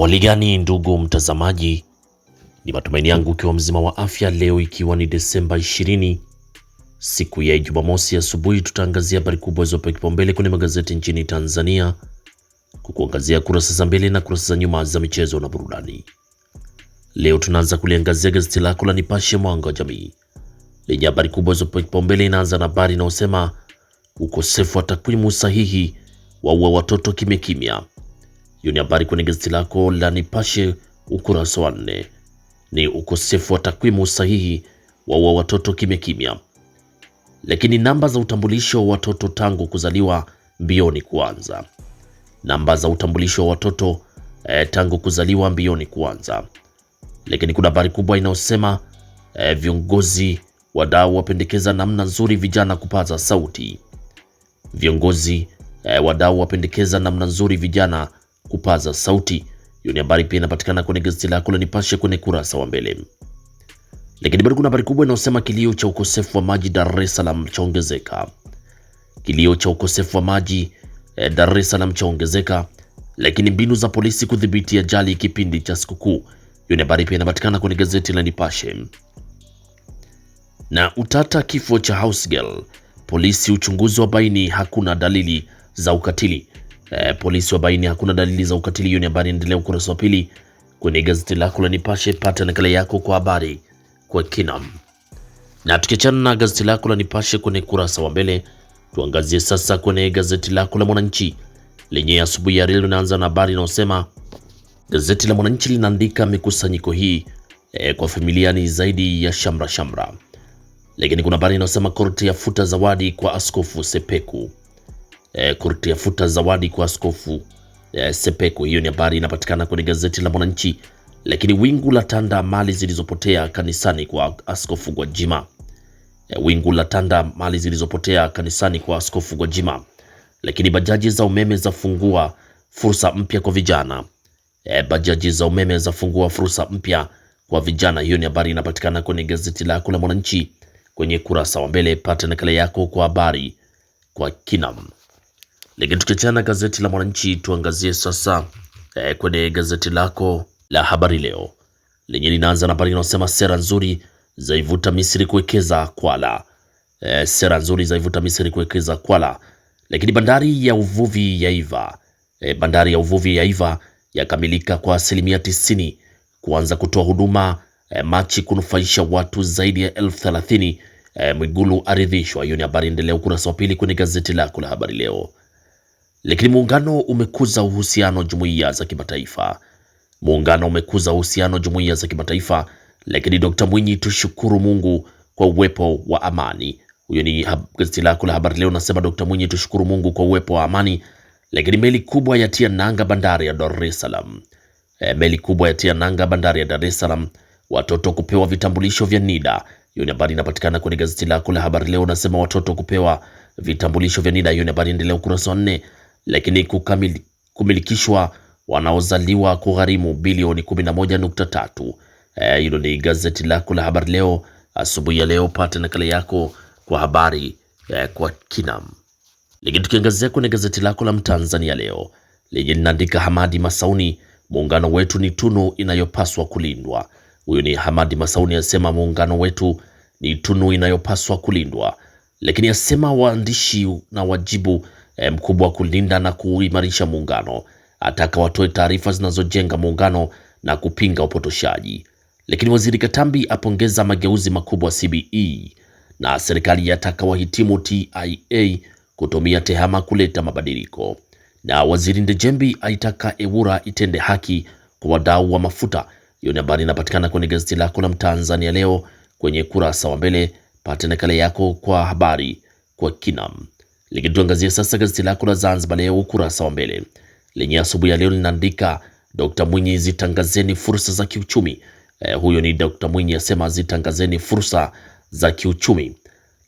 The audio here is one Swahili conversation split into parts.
Hali gani ndugu mtazamaji, ni matumaini yangu ukiwa mzima wa afya. Leo ikiwa ni Desemba 20 siku ya Jumamosi asubuhi, tutaangazia habari kubwa zilizopewa kipaumbele kwenye magazeti nchini Tanzania, kukuangazia kurasa za mbele na kurasa za nyuma za michezo na burudani. Leo tunaanza kuliangazia gazeti lako la Nipashe Mwanga wa Jamii lenye habari kubwa zilizopewa kipaumbele. Inaanza na habari inayosema ukosefu wa takwimu sahihi waua watoto kimya kimya. Hiyo ni habari kwenye gazeti lako la Nipashe ukurasa wa 4. Ni ukosefu wa takwimu sahihi waua watoto kimya kimya. Lakini namba za utambulisho wa watoto tangu kuzaliwa mbioni kuanza. Namba za utambulisho wa watoto tangu kuzaliwa mbioni kuanza. Lakini kuna habari kubwa inayosema viongozi wadau wapendekeza namna nzuri vijana kupaza sauti. Viongozi wadau wapendekeza namna nzuri vijana kupaza sauti. Hiyo ni habari pia inapatikana kwenye gazeti lako la Nipashe kwenye kurasa wa mbele. Lakini bado kuna habari kubwa inayosema kilio cha ukosefu wa maji Dar es Salaam chaongezeka. Kilio cha ukosefu wa maji Dar es Salaam chaongezeka, lakini mbinu za polisi kudhibiti ajali kipindi cha sikukuu. Hiyo ni habari pia inapatikana kwenye gazeti la Nipashe. Na utata kifo cha house girl, polisi uchunguzi wa baini hakuna dalili za ukatili. Polisi wa baini hakuna dalili za ukatili. Hiyo ni habari endelea ukurasa wa pili kwenye gazeti lako la Nipashe. Pata nakala yako kwa habari kwa kina. Na tukiachana na gazeti lako la Nipashe kwenye kurasa wa mbele, tuangazie sasa kwenye gazeti lako la Mwananchi lenye asubuhi ya leo. Linaanza na habari inayosema gazeti la Mwananchi linaandika mikusanyiko hii kwa familia ni zaidi ya shamra shamra. Lakini kuna habari inayosema korti yafuta zawadi kwa Askofu Sepeku. Korti yafuta zawadi kwa Askofu Sepeku. Hiyo ni habari inapatikana kwenye gazeti la Mwananchi. Lakini wingu la tanda mali zilizopotea kanisani kwa Askofu Gwajima. Wingu la tanda mali zilizopotea kanisani kwa Askofu Gwajima. Lakini bajaji za umeme zafungua fursa mpya kwa vijana. Bajaji za umeme zafungua fursa mpya kwa vijana. Hiyo ni habari inapatikana kwenye gazeti lako la Mwananchi kwenye kurasa wa mbele. Pata nakala yako kwa habari kwa kina. Lakini tukiachana gazeti la Mwananchi, tuangazie sasa kwenye gazeti lako la Habari Leo lenye linaanza na habari inayosema sera nzuri zaivuta Misri kuwekeza Kwala. Sera nzuri zaivuta Misri kuwekeza Kwala. Lakini bandari ya uvuvi yaiva. Bandari ya uvuvi yaiva yakamilika kwa 90% kuanza kutoa huduma Machi kunufaisha watu zaidi ya 30,000. Mwigulu aridhishwa. Hiyo ni habari endelea ukurasa wa pili kwenye gazeti lako la Habari Leo. Lakini muungano umekuza uhusiano jumuiya za kimataifa. Muungano umekuza uhusiano jumuiya za kimataifa. Lakini Dr. Mwinyi tushukuru Mungu kwa uwepo wa amani. Huyo ni gazeti lako la Habari Leo nasema Dr. Mwinyi tushukuru Mungu kwa uwepo wa amani. Lakini meli kubwa yatia nanga bandari ya Dar es Salaam. Meli kubwa yatia nanga bandari ya Dar es Salaam. Watoto kupewa vitambulisho vya NIDA. Hiyo ni habari inapatikana kwenye gazeti lako la Habari Leo nasema watoto kupewa vitambulisho vya NIDA. Hiyo ni habari endelea ukurasa wa 4. Lakini kumilikishwa wanaozaliwa kugharimu bilioni 11.3. Hilo ni gazeti lako la Habari Leo asubuhi ya leo. Pata nakala yako kwa habari kwa kina. Lakini tukiangazia kwenye gazeti lako la Mtanzania leo lenye linaandika Hamadi Masauni, muungano wetu ni tunu inayopaswa kulindwa. Huyo ni Hamadi Masauni asema muungano wetu ni tunu inayopaswa kulindwa. Lakini asema waandishi na wajibu mkubwa kulinda na kuimarisha muungano. Ataka watoe taarifa zinazojenga muungano na kupinga upotoshaji. Lakini waziri Katambi apongeza mageuzi makubwa CBE. Na serikali yataka wahitimu TIA kutumia tehama kuleta mabadiliko. Na waziri Ndejembi aitaka EWURA itende haki kwa wadau wa mafuta. Hiyo ni habari inapatikana kwenye gazeti lako la Mtanzania leo kwenye kurasa wa mbele. Pata nakala yako kwa habari kwa kina. Lakini tuangazie sasa gazeti lako la Zanzibar leo ukurasa wa mbele lenye asubuhi ya leo linaandika Dr. Mwinyi zitangazeni fursa za kiuchumi. Huyo ni Dr. Mwinyi asema zitangazeni fursa za kiuchumi.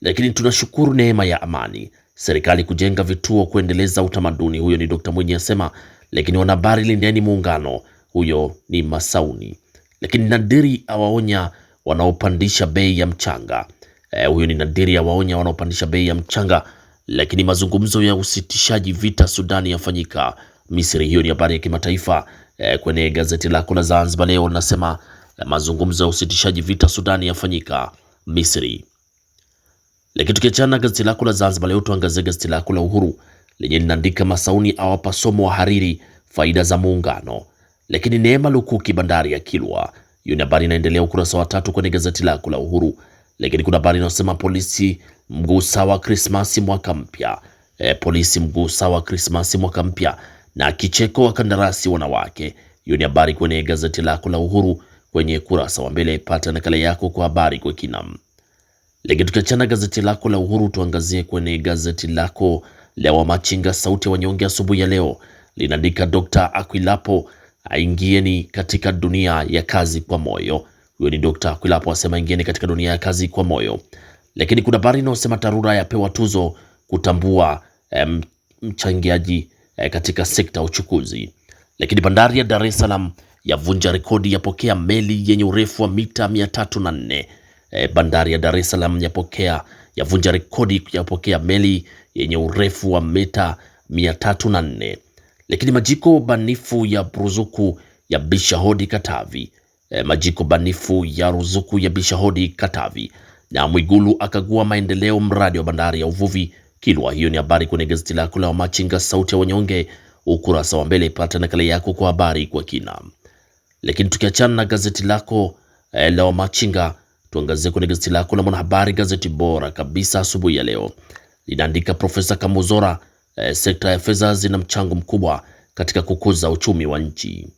Lakini tunashukuru neema ya amani, serikali kujenga vituo kuendeleza utamaduni. Huyo ni Dr. Mwinyi asema. Lakini wanahabari lindeni muungano. Huyo ni Masauni. Lakini Nadiri awaonya wanaopandisha bei ya mchanga. Huyo ni Nadiri awaonya wanaopandisha bei ya mchanga. Lakini mazungumzo ya usitishaji vita Sudani yafanyika Misri. Hiyo ni habari ya kimataifa. Kwenye gazeti lako la Zanzibar Leo linasema mazungumzo ya usitishaji vita Sudani yafanyika Misri. Lakini tukiachana gazeti lako la Zanzibar Leo, tuangazie gazeti lako la Uhuru lenye linaandika Masauni awapa somo wa hariri faida za muungano. Lakini Neema Lukuki bandari ya Kilwa, hiyo ni habari inaendelea ukurasa wa 3 kwenye gazeti lako la Uhuru. Lakini kuna habari inasema polisi mguu sawa Krismasi mwaka mpya. Polisi mguu sawa Krismasi mwaka mpya na kicheko wa kandarasi wanawake. Hiyo ni habari kwenye gazeti lako la Uhuru kwenye kurasa wa mbele. Pata nakala yako kwa habari kwa kina. Lakini tukiachana gazeti lako la Uhuru, tuangazie kwenye gazeti lako la Wamachinga sauti ya wanyonge asubuhi ya leo linaandika Dr. Akwilapo aingieni katika dunia ya kazi kwa moyo. Huyo ni Dr. Akwilapo asema ingieni katika dunia ya kazi kwa moyo. Lakini kuna habari inayosema TARURA yapewa tuzo kutambua mchangiaji katika sekta Uchukuzi. Lakini bandari ya Dar es Salaam yavunja rekodi, yapokea meli yenye urefu wa mita 304. Bandari ya Dar es Salaam yavunja rekodi, yapokea meli yenye urefu wa mita 304. Lakini majiko banifu ya ruzuku ya bisha hodi Katavi. Majiko banifu ya ruzuku ya bisha hodi Katavi. Na Mwigulu akagua maendeleo mradi wa bandari ya uvuvi Kilwa. Hiyo ni habari kwenye gazeti lako la Wamachinga sauti ya wanyonge ukurasa wa mbele. Pata nakala yako kwa habari kwa kina. Lakini tukiachana na gazeti lako la Wamachinga, tuangazie kwenye gazeti lako la Mwanahabari, gazeti bora kabisa asubuhi ya leo linaandika Profesa Kamuzora, sekta ya fedha zina mchango mkubwa katika kukuza uchumi wa nchi.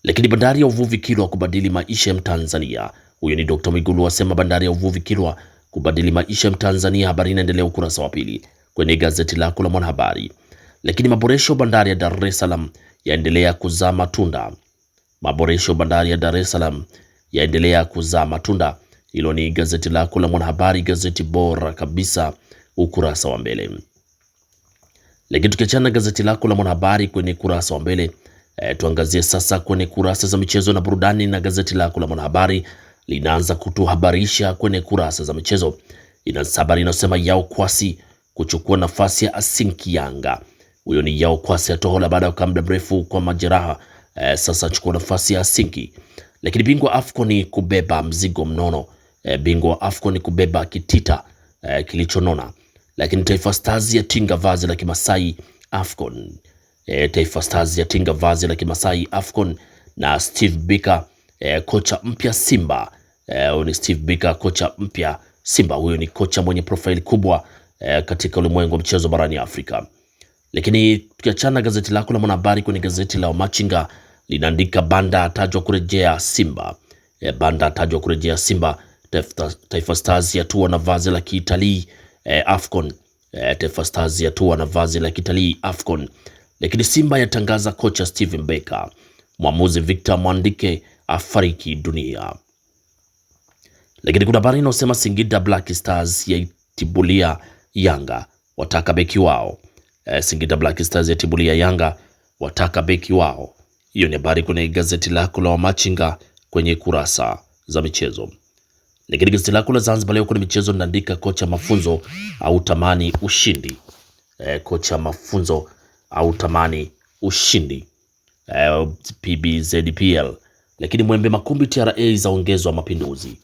Lakini bandari ya uvuvi Kilwa kubadili maisha ya Mtanzania. Huyo ni Dr. Mwigulu asema bandari ya uvuvi Kilwa kubadili maisha ya Mtanzania. Habari inaendelea ukurasa wa pili kwenye gazeti lako la Mwanahabari. Lakini maboresho bandari ya Dar es Salaam yaendelea kuzaa matunda. Maboresho bandari ya Dar es Salaam yaendelea kuzaa matunda. Hilo ni gazeti lako la Mwanahabari, gazeti bora kabisa ukurasa wa mbele. Lakini tukiachana gazeti lako la Mwanahabari kwenye kurasa wa mbele, tuangazie sasa kwenye kurasa za michezo na burudani, na gazeti lako la Mwanahabari linaanza kutuhabarisha kwenye kurasa za michezo. Ina habari inasema Yao Kwasi kuchukua nafasi ya Asinki Yanga. Huyo ni Yao Kwasi atohola baada ya kukaa muda mrefu kwa majeraha, sasa achukua nafasi ya Asinki. Lakini bingwa AFCON ni kubeba mzigo mnono. Bingwa AFCON ni kubeba kitita kilichonona. Lakini Taifa Stars ya tinga vazi la Kimasai AFCON. Taifa Stars ya tinga vazi la Kimasai AFCON. Na Steve Bika kocha mpya Simba. Ni Steve Bika kocha mpya Simba. Huyo ni kocha mwenye profile kubwa katika ulimwengu wa mchezo barani Afrika. Lakini tukiachana gazeti lako la Mwanahabari kwenye gazeti la Wamachinga linaandika Banda atajwa kurejea Simba. Banda atajwa kurejea Simba. Taifa Stars yatua na vazi la kitalii AFCON. Taifa Stars yatua na vazi la kitalii AFCON. Lakini Simba yatangaza kocha Steven Becker. Mwamuzi Victor Mwandike afariki dunia. Lakini kuna habari inayosema Singida Black Stars yaitibulia Yanga wataka beki wao. Singida Black Stars yaitibulia Yanga wataka beki wao. Hiyo ni habari kwenye gazeti lako la Wamachinga kwenye kurasa za michezo. Lakini gazeti lako la Zanzibar Leo kwenye michezo linaandika kocha mafunzo au tamani ushindi. Kocha mafunzo au tamani ushindi. PBZPL. Lakini Mwembe Makumbi TRA zaongezwa mapinduzi.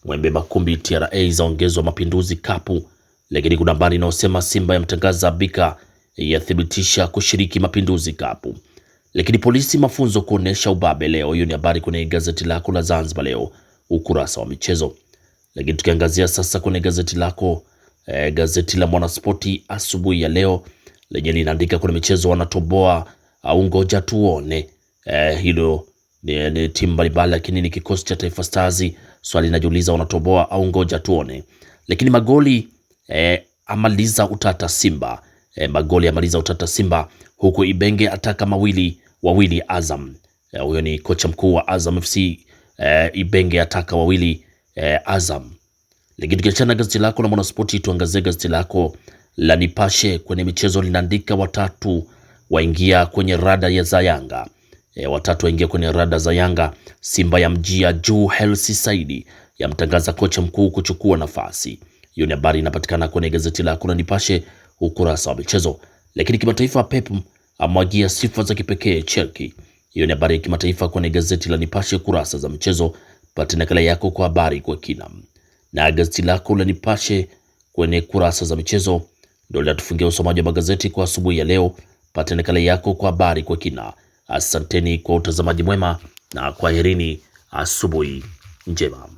Mwembe Makumbi TRA zaongezwa mapinduzi kapu. Lakini kuna habari inayosema Simba yamtangaza Bika yathibitisha kushiriki mapinduzi kapu. Lakini polisi mafunzo kuonesha ubabe leo. Hiyo ni habari kwenye gazeti lako la Zanzibar Leo ukurasa wa michezo. Lakini tukiangazia sasa kwenye gazeti lako gazeti la Mwanaspoti asubuhi ya leo lenye linaandika kwenye michezo wanatoboa au ngoja tuone. Hilo ni timu mbalimbali, lakini ni kikosi cha Taifa Stars. Swali linajiuliza wanatoboa au ngoja tuone. Lakini magoli amaliza utata Simba. Magoli amaliza utata Simba, huku Ibenge ataka wawili Azam. Huyo ni kocha mkuu wa Azam FC. Ibenge ataka wawili Azam. Lakini tukiachana gazeti lako la Mwanaspoti, tuangazie gazeti lako la Nipashe kwenye michezo linaandika watatu waingia kwenye rada za Yanga. Watatu waingia kwenye rada za Yanga. Simba ya mjia juu, Hersi Saidi yamtangaza kocha mkuu kuchukua nafasi. Hiyo ni habari inapatikana kwenye gazeti lako la Nipashe ukurasa wa michezo. Lakini kimataifa, Pep amwagia sifa za kipekee Cherki. Hiyo ni habari ya kimataifa kwenye gazeti la Nipashe kurasa za michezo. Pata nakala yako kwa habari kwa kina. Na gazeti lako la Nipashe kwenye kurasa za michezo ndio linatufungia usomaji wa magazeti kwa asubuhi ya leo. Pata nakala yako kwa habari kwa kina. Asanteni kwa utazamaji mwema na kwaherini, asubuhi njema.